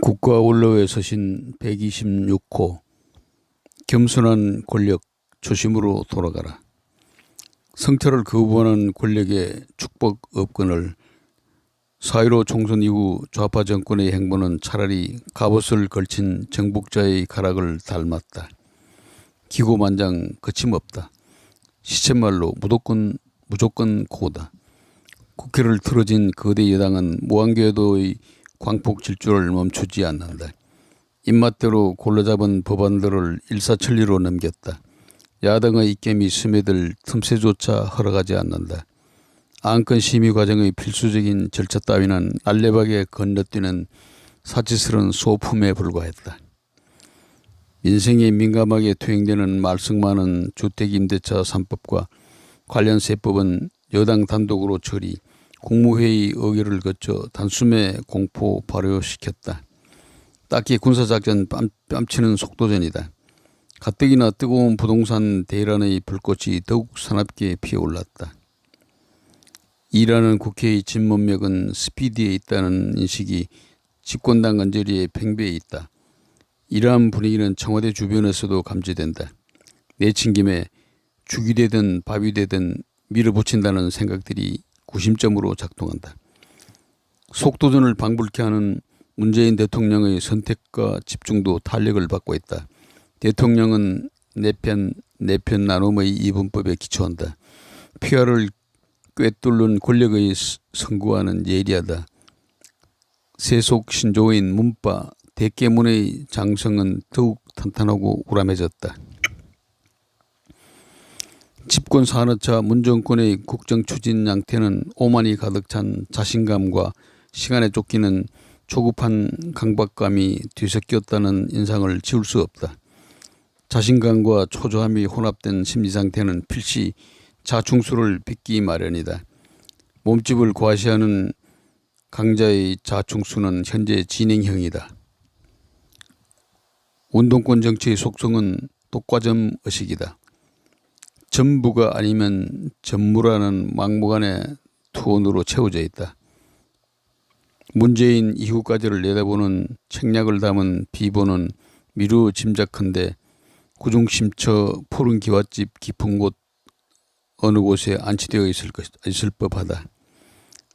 국가원로에 서신 126호 겸손한 권력 초심으로 돌아가라. 성찰을 거부하는 권력의 축복 업권을 4.15 총선 이후 좌파 정권의 행보는 차라리 갑옷을 걸친 정복자의 가락을 닮았다. 기고만장 거침없다. 시쳇말로 무조건 고다. 국회를 틀어진 거대 여당은 무한궤도의 광폭 질주를 멈추지 않는다. 입맛대로 골라잡은 법안들을 일사천리로 넘겼다. 야당의 입김이 스며들 틈새조차 허락하지 않는다. 안건 심의 과정의 필수적인 절차 따위는 날래박에 건너뛰는 사치스러운 소품에 불과했다. 민생에 민감하게 투영되는 말썽 많은 주택임대차 3법과 관련 세법은 여당 단독으로 처리, 국무회의 의결을 거쳐 단숨에 공포 발효시켰다. 딱히 군사작전 뺨치는 속도전이다. 가뜩이나 뜨거운 부동산 대란의 불꽃이 더욱 사납게 피어올랐다. 일하는 국회의 진문맥은 스피디에 있다는 인식이 집권당 언저리에 팽배해 있다. 이러한 분위기는 청와대 주변에서도 감지된다. 내친 김에 죽이 되든 밥이 되든 밀어붙인다는 생각들이 구심점으로 작동한다. 속도전을 방불케 하는 문재인 대통령의 선택과 집중도 탄력을 받고 있다. 대통령은 내 편 나눔의 이분법에 기초한다. 피화를 꿰뚫는 권력의 선구와는 예리하다. 세속신조인 문파, 대깨문의 장성은 더욱 탄탄하고 우람해졌다. 집권 4년차 문정권의 국정추진 양태는 오만이 가득 찬 자신감과 시간에 쫓기는 조급한 강박감이 뒤섞였다는 인상을 지울 수 없다. 자신감과 초조함이 혼합된 심리상태는 필시 자충수를 빚기 마련이다. 몸집을 과시하는 강자의 자충수는 현재 진행형이다. 운동권 정치의 속성은 독과점 의식이다. 전부가 아니면 전무라는 막무가내 투혼으로 채워져 있다. 문재인 이후까지를 내다보는 책략을 담은 비보는 미루 짐작컨대 구중심처 푸른 기와집 깊은 곳 어느 곳에 안치되어 있을 법하다.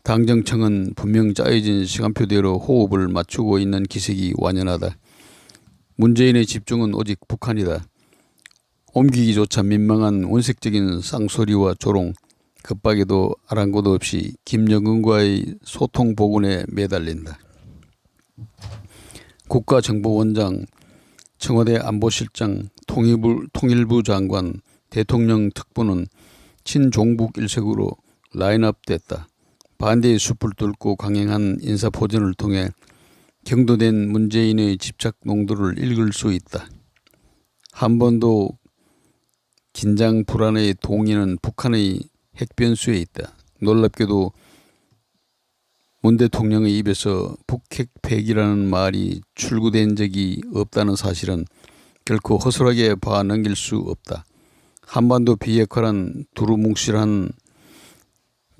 당정청은 분명 짜여진 시간표대로 호흡을 맞추고 있는 기색이 완연하다. 문재인의 집중은 오직 북한이다. 옮기기조차 민망한 원색적인 쌍소리와 조롱, 급박에도 아랑곳 없이 김정은과의 소통 복원에 매달린다. 국가정보원장, 청와대 안보실장, 통일부 장관, 대통령 특보는 친종북 일색으로 라인업됐다. 반대의 숲을 뚫고 강행한 인사포전을 통해 경도된 문재인의 집착 농도를 읽을 수 있다. 한 번도 긴장 불안의 동의는 북한의 핵변수에 있다. 놀랍게도 문 대통령의 입에서 북핵 폐기라는 말이 출구된 적이 없다는 사실은 결코 허술하게 봐 넘길 수 없다. 한반도 비핵화란 두루뭉실한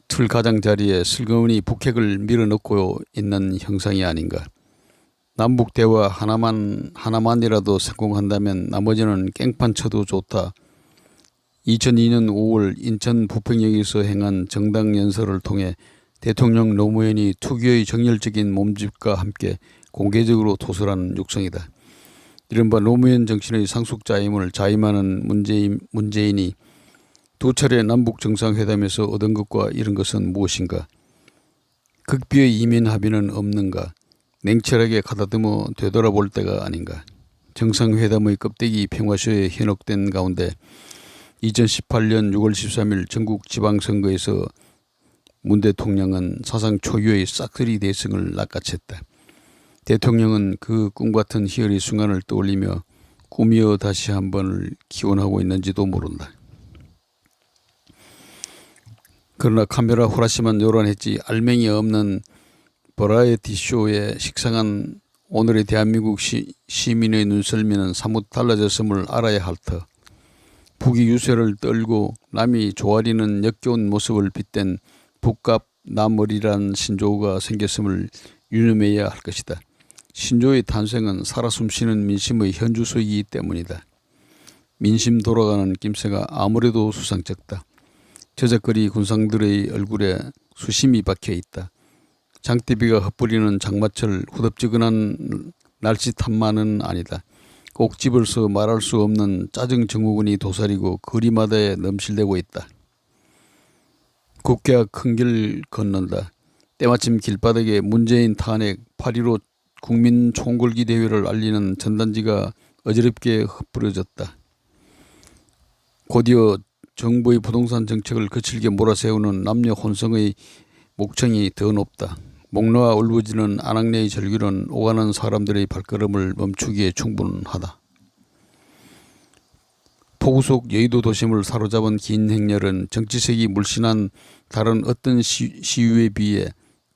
틀 가장자리에 슬그머니 북핵을 밀어넣고 있는 형상이 아닌가. 남북 대화 하나만이라도 성공한다면 나머지는 깽판 쳐도 좋다. 2002년 5월 인천 부평역에서 행한 정당 연설을 통해 대통령 노무현이 특유의 정열적인 몸집과 함께 공개적으로 토설한 육성이다. 이른바 노무현 정신의 상속자임을 자임하는 문재인이 두 차례 남북 정상회담에서 얻은 것과 이런 것은 무엇인가? 극비의 이민 합의는 없는가? 냉철하게 가다듬어 되돌아볼 때가 아닌가? 정상회담의 껍데기 평화쇼에 현혹된 가운데 2018년 6월 13일 전국 지방선거에서 문 대통령은 사상 초유의 싹쓸이 대승을 낚아챘다. 대통령은 그 꿈같은 희열의 순간을 떠올리며 꿈이여 다시 한번을 기원하고 있는지도 모른다. 그러나 카메라 후라시만 요란했지 알맹이 없는 버라이어티 쇼에 식상한 오늘의 대한민국 시민의 눈썰미는 사뭇 달라졌음을 알아야 할 터. 북이 유세를 떨고 남이 조아리는 역겨운 모습을 빗댄 북갑 남머리란 신조어가 생겼음을 유념해야 할 것이다. 신조의 탄생은 살아 숨쉬는 민심의 현주소이기 때문이다. 민심 돌아가는 낌새가 아무래도 수상쩍다. 저작거리 군상들의 얼굴에 수심이 박혀있다. 장대비가 흩뿌리는 장마철 후덥지근한 날씨 탐만은 아니다. 꼭 집어서 말할 수 없는 짜증 증후군이 도사리고 거리마다에 넘실대고 있다. 국회와 큰 길 건넌다. 때마침 길바닥에 문재인 탄핵 8.15 국민 총궐기 대회를 알리는 전단지가 어지럽게 흩뿌려졌다. 곧이어 정부의 부동산 정책을 거칠게 몰아세우는 남녀 혼성의 목청이 더 높다. 목놓아 울부짖는 안악내의 절규는 오가는 사람들의 발걸음을 멈추기에 충분하다. 폭우 속 여의도 도심을 사로잡은 긴 행렬은 정치색이 물씬한 다른 어떤 시위에 비해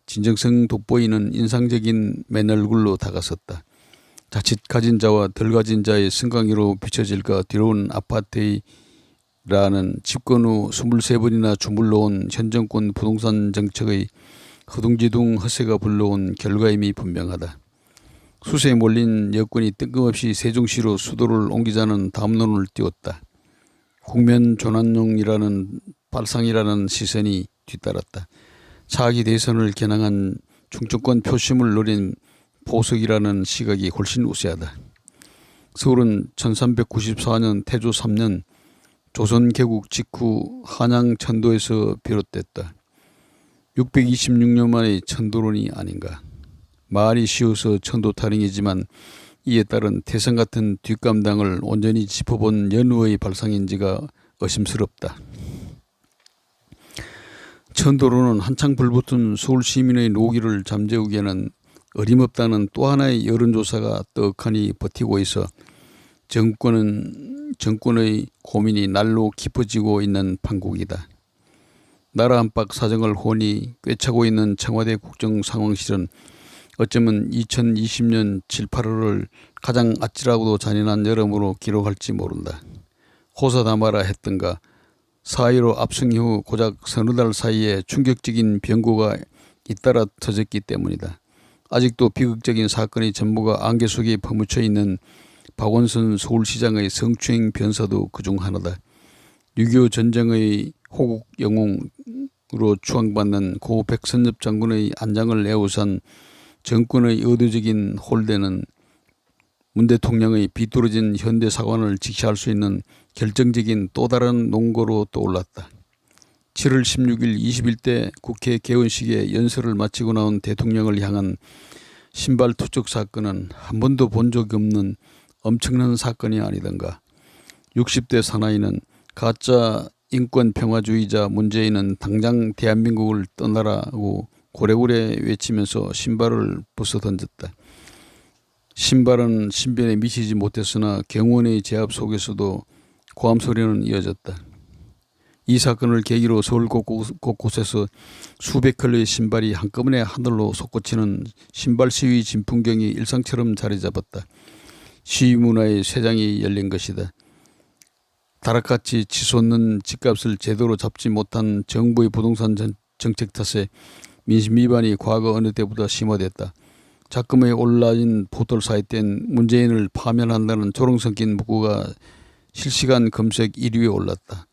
진정성 돋보이는 인상적인 맨얼굴로 다가섰다. 자칫 가진 자와 덜 가진 자의 승강기로 비춰질까 두려운 아파트라는 집권 후 23번이나 주물러온 현 정권 부동산 정책의 허둥지둥 허세가 불러온 결과임이 분명하다. 수세에 몰린 여권이 뜬금없이 세종시로 수도를 옮기자는 담론을 띄웠다. 국면 전환용이라는 발상이라는 시선이 뒤따랐다. 차기 대선을 겨냥한 중정권 표심을 노린 보석이라는 시각이 훨씬 우세하다. 서울은 1394년 태조 3년 조선 개국 직후 한양 천도에서 비롯됐다. 626년 만의 천도론이 아닌가. 말이 쉬워서 천도타령이지만 이에 따른 태산 같은 뒷감당을 온전히 짚어본 연우의 발상인지가 의심스럽다. 천도론은 한창 불붙은 서울 시민의 노기를 잠재우기에는 어림없다는 또 하나의 여론조사가 떡하니 버티고 있어 정권의 고민이 날로 깊어지고 있는 판국이다. 나라 안팎 사정을 훤히 꿰차고 있는 청와대 국정상황실은 어쩌면 2020년 7, 8월을 가장 아찔하고도 잔인한 여름으로 기록할지 모른다. 호사다마라 했던가 4.15 압승 이후 고작 서너 달 사이에 충격적인 변고가 잇따라 터졌기 때문이다. 아직도 비극적인 사건의 전부가 안개 속에 퍼묻혀 있는 박원순 서울시장의 성추행 변사도 그중 하나다. 6.25 전쟁의 호국 영웅으로 추앙받는 고 백선엽 장군의 안장을 에워싼 정권의 의도적인 홀대는 문 대통령의 비뚤어진 현대사관을 직시할 수 있는 결정적인 또 다른 논거로 떠올랐다. 7월 16일 21대 국회 개원식에 연설을 마치고 나온 대통령을 향한 신발 투척 사건은 한 번도 본 적이 없는 엄청난 사건이 아니던가. 60대 사나이는 가짜 인권평화주의자 문재인은 당장 대한민국을 떠나라고 고래고래 외치면서 신발을 부숴던졌다. 신발은 신변에 미치지 못했으나 경호원의 제압 속에서도 고함 소리는 이어졌다. 이 사건을 계기로 서울 곳곳에서 수백 컬러의 신발이 한꺼번에 하늘로 솟구치는 신발 시위 진풍경이 일상처럼 자리 잡았다. 시위 문화의 쇠장이 열린 것이다. 다락같이 치솟는 집값을 제대로 잡지 못한 정부의 부동산 정책 탓에 민심 위반이 과거 어느 때보다 심화됐다. 작금에 온라인 포털 사이트엔 문재인을 파면한다는 조롱 섞인 문구가 실시간 검색 1위에 올랐다.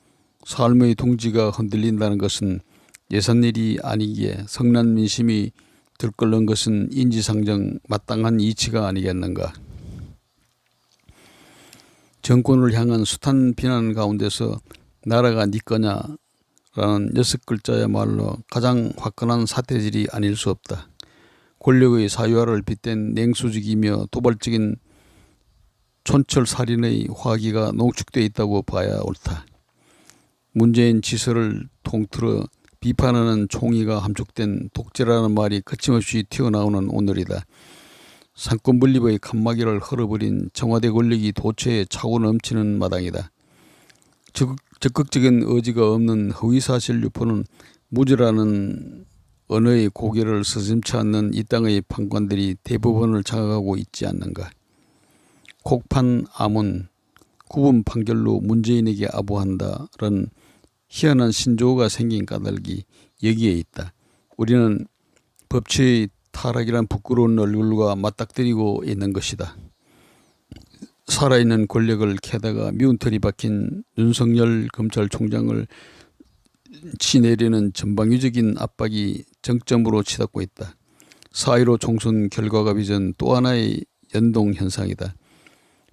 삶의 동지가 흔들린다는 것은 예산일이 아니기에 성난 민심이 들끓는 것은 인지상정 마땅한 이치가 아니겠는가. 정권을 향한 숱한 비난 가운데서 나라가 네 거냐라는 6글자야말로 가장 화끈한 사태질이 아닐 수 없다. 권력의 사유화를 빗댄 냉수직이며 도발적인 촌철살인의 화기가 농축되어 있다고 봐야 옳다. 문재인 지서를 통틀어 비판하는 총의가 함축된 독재라는 말이 거침없이 튀어나오는 오늘이다. 상권 분립의 칸막이를 헐어버린 청와대 권력이 도처에 차고 넘치는 마당이다. 적극적인 의지가 없는 허위사실 유포는 무죄라는 언어의 고개를 서슴지 않는 이 땅의 판관들이 대법원을 장악하고 있지 않는가. 곡판 아문, 구분 판결로 문재인에게 아부한다는 희한한 신조어가 생긴 까닭이 여기에 있다. 우리는 법치의 타락이란 부끄러운 얼굴과 맞닥뜨리고 있는 것이다. 살아있는 권력을 캐다가 미운 털이 박힌 윤석열 검찰총장을 치내려는 전방위적인 압박이 정점으로 치닫고 있다. 4.15 총선 결과가 빚은 또 하나의 연동현상이다.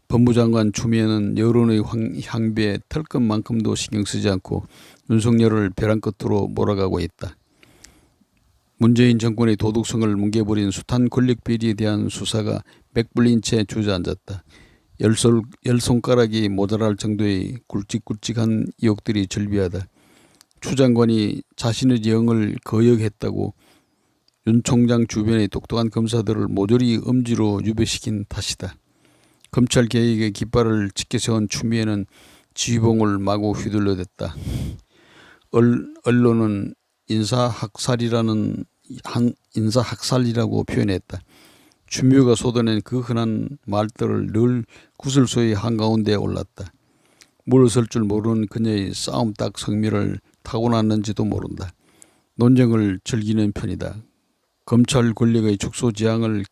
법무장관 추미애는 여론의 향배에 털끝만큼도 신경 쓰지 않고 윤석열을 벼랑 끝으로 몰아가고 있다. 문재인 정권의 도덕성을 뭉개버린 숱한 권력 비리에 대한 수사가 맥불린 채 주저앉았다. 열 손가락이 모자랄 정도의 굵직굵직한 의혹들이 절비하다. 추 장관이 자신의 영을 거역했다고 윤 총장 주변의 똑똑한 검사들을 모조리 음지로 유배시킨 탓이다. 검찰 개혁의 깃발을 지켜세운 추미애는 지휘봉을 마구 휘둘러댔다. 언론은 인사학살이라고 표현했다. 추미애가 쏟아낸 그 흔한 말들을 늘 구설소의 한가운데 올랐다. 물러설 줄 모르는 그녀의 싸움딱 성미를 타고났는지도 모른다. 논쟁을 즐기는 편이다. 검찰 권력의 축소지향을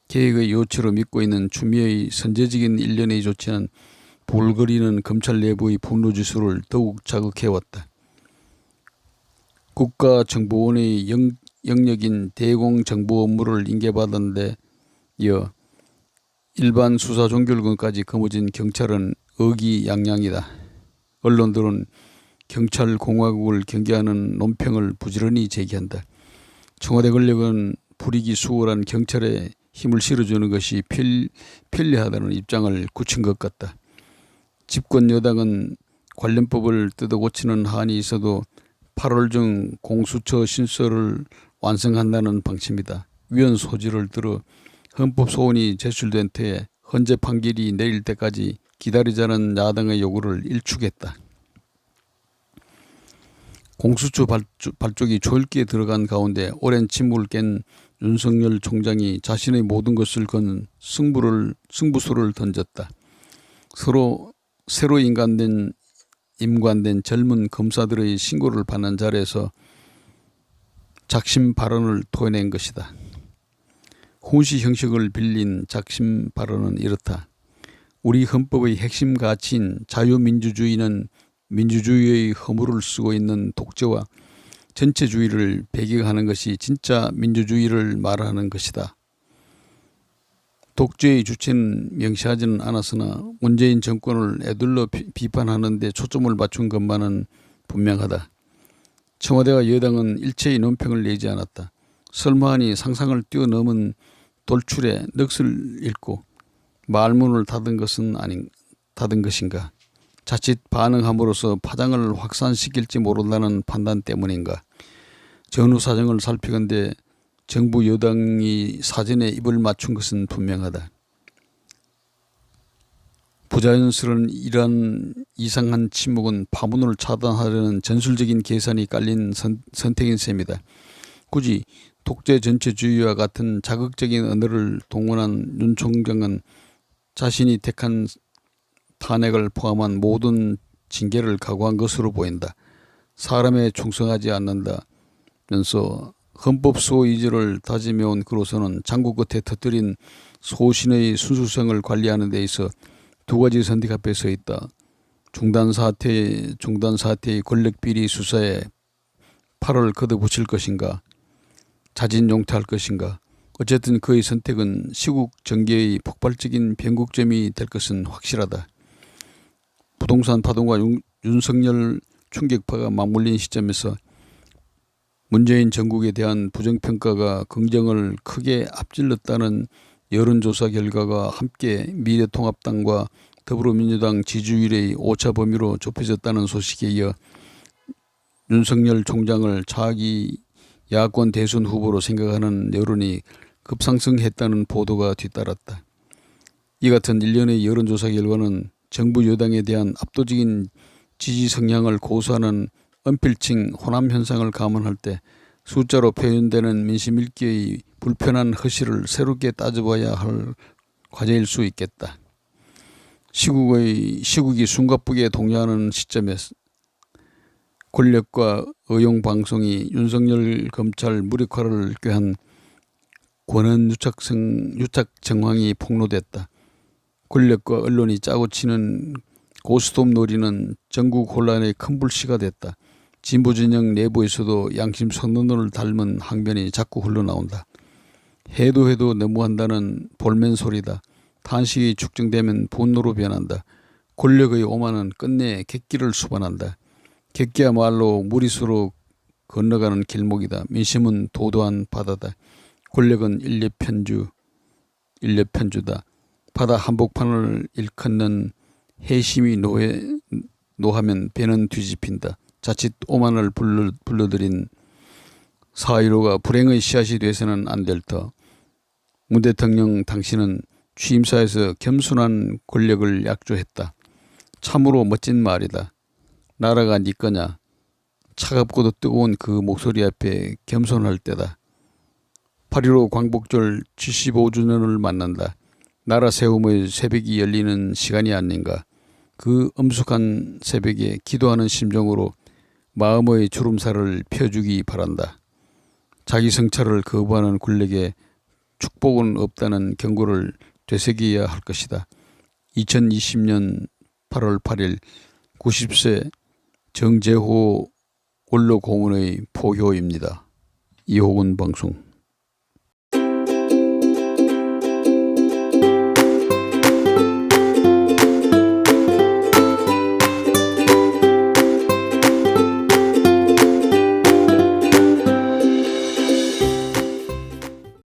개혁의 요체로 믿고 있는 추미애의 선제적인 일련의 조치는 부글거리는 검찰 내부의 분노지수를 더욱 자극해왔다. 국가정보원의 영역인 대공정보 업무를 인계받은 데 이어 일반 수사 종결권까지 거머쥔 경찰은 의기양양이다. 언론들은 경찰 공화국을 경계하는 논평을 부지런히 제기한다. 청와대 권력은 불이익이 수월한 경찰에 힘을 실어주는 것이 편리하다는 입장을 굳힌 것 같다. 집권 여당은 관련법을 뜯어고치는 한이 있어도 8월 중 공수처 신설을 완성한다는 방침이다. 위헌 소지를 들어 헌법 소원이 제출된 터에 헌재 판결이 내릴 때까지 기다리자는 야당의 요구를 일축했다. 공수처 발족이 초읽기에 들어간 가운데 오랜 침묵을 깬 윤석열 총장이 자신의 모든 것을 건 승부수를 던졌다. 새로 임관된 젊은 검사들의 신고를 받는 자리에서 작심 발언을 토해낸 것이다. 훈시 형식을 빌린 작심 발언은 이렇다. 우리 헌법의 핵심 가치인 자유민주주의는 민주주의의 허물을 쓰고 있는 독재와 전체주의를 배격하는 것이 진짜 민주주의를 말하는 것이다. 독재의 주체는 명시하지는 않았으나 문재인 정권을 에둘러 비판하는 데 초점을 맞춘 것만은 분명하다. 청와대와 여당은 일체의 논평을 내지 않았다. 설마하니 상상을 뛰어넘은 돌출에 넋을 잃고 말문을 닫은 것인가. 자칫 반응함으로써 파장을 확산시킬지 모른다는 판단 때문인가. 전후 사정을 살피건대 정부 여당이 사전에 입을 맞춘 것은 분명하다. 부자연스러운 이러한 이상한 침묵은 파문을 차단하려는 전술적인 계산이 깔린 선택인 셈이다. 굳이 독재 전체주의와 같은 자극적인 언어를 동원한 윤 총장은 자신이 택한 탄핵을 포함한 모든 징계를 각오한 것으로 보인다. 사람에 충성하지 않는다면서 헌법 수호의지를 다짐해온 그로서는 장구 끝에 터뜨린 소신의 순수성을 관리하는 데 있어 두 가지 선택 앞에 서 있다. 중단 사태의 권력비리 수사에 팔을 걷어붙일 것인가, 자진용퇴할 것인가. 어쨌든 그의 선택은 시국 전개의 폭발적인 변곡점이 될 것은 확실하다. 부동산 파동과 윤석열 충격파가 맞물린 시점에서 문재인 정국에 대한 부정평가가 긍정을 크게 앞질렀다는 여론조사 결과가 함께 미래통합당과 더불어민주당 지지율의 오차 범위로 좁혀졌다는 소식에 이어 윤석열 총장을 차기 야권 대선 후보로 생각하는 여론이 급상승했다는 보도가 뒤따랐다. 이 같은 일련의 여론조사 결과는 정부 여당에 대한 압도적인 지지 성향을 고수하는 언필칭 호남 현상을 감안할 때 숫자로 표현되는 민심 읽기의 불편한 허실을 새롭게 따져봐야 할 과제일 수 있겠다. 시국이 숨가쁘게 동요하는 시점에 권력과 의용방송이 윤석열 검찰 무력화를 꾀한 권한 유착 정황이 폭로됐다. 권력과 언론이 짜고 치는 고스톱 놀이는 전국 혼란의 큰 불씨가 됐다. 진보 진영 내부에서도 양심 선언을 닮은 항변이 자꾸 흘러나온다. 해도 너무한다는 볼멘 소리다. 탄식이 축적되면 분노로 변한다. 권력의 오만은 끝내 객기를 수반한다. 객기야말로 무리수로 건너가는 길목이다. 민심은 도도한 바다다. 권력은 일렵편주다. 바다 한복판을 일컫는 해심이 노하면 배는 뒤집힌다. 자칫 오만을 불러들인 4.15가 불행의 씨앗이 돼서는 안 될 터. 문 대통령 당신은 취임사에서 겸손한 권력을 약조했다. 참으로 멋진 말이다. 나라가 네 거냐. 차갑고도 뜨거운 그 목소리 앞에 겸손할 때다. 8.15 광복절 75주년을 만난다. 나라 세움의 새벽이 열리는 시간이 아닌가. 그 엄숙한 새벽에 기도하는 심정으로 마음의 주름살을 펴주기 바란다. 자기 성찰을 거부하는 권력에 축복은 없다는 경고를 되새겨야 할 것이다. 2020년 8월 8일 90세 정재호 원로 고문의 포효입니다. 이호근 방송.